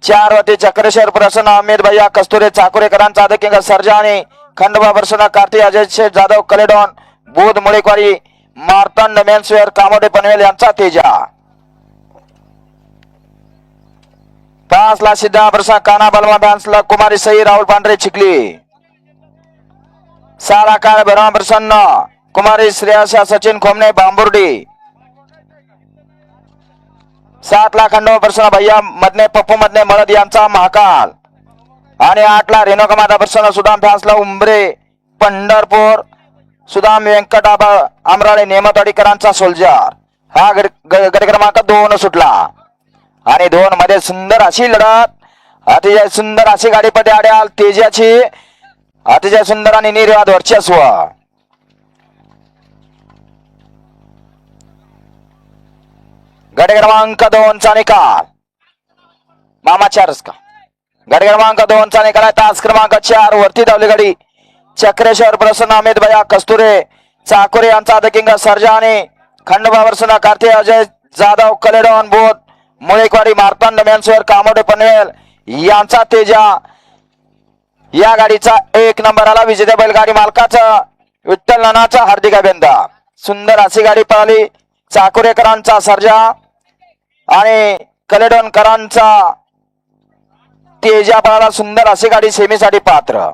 4 वरती चक्रेश्वर प्रसन्न अमित भैया कस्तुरे चाकुरेकरांचा अधिकिंग सर्जा आणि खंडोबा प्रसन्न कार्तिक अजय शेठ जाधव कलेडॉन बुध मुळेकवाडी मार्तंड मेन्सवेअर कामोडे पनवेल यांचा तेजा 5 ला सिद्धा प्रसन्न काना बलमा डान्सला कुमारी सई राहुल पांढरे चिखली 6 ला काळ भरमा प्रसन्न कुमारी श्रेयसा सचिन खोमणे बांबुर्डी 7 ला खंडोबा प्रसन्न भैया मधने पप्पू मधने मळद यांचा महाकाल आणि 8 ला रेणुका माता प्रसन्न सुदाम फॅन्सला उंबरे पंढरपूर सुदाम व्यंकटाबा आमराळे नेमतवाडीकरांचा सोल्जर हा गट क्रमांक 2 सुटला आणि 2 मध्ये सुंदर अशी लढत अतिशय सुंदर अशी गाडीपटी आड्याल तेजाची अतिशय सुंदर आणि निर्वाद वर्चस्व गट क्रमांक 2 चा निकाल मामा 4 का गट क्रमांक 2 चा निकाल आहे तास क्रमांक 4 वरती धावली गाडी चक्रेश्वर प्रसन्न अमित भैया कस्तुरे चाकुरे यांचा अधिकिंग सर्जा आणि खंडोबा प्रसन्न कार्तिक अजय जाधव कलेडॉन बोध मुळेकवाडी मार्तंड मेन्सवेअर कामोडे पनवेल यांचा तेजा या गाडीचा 1 नंबरला विजेत्या बैलगाडी मालकाचा विठ्ठल नानाचा हार्दिक अभिनंदन सुंदर अशी गाडी पळाली चाकुरेकरांचा सर्जा आणि कलेडॉनकरांचा तेजा पळाला सुंदर अशी गाडी सेमीसाठी पात्र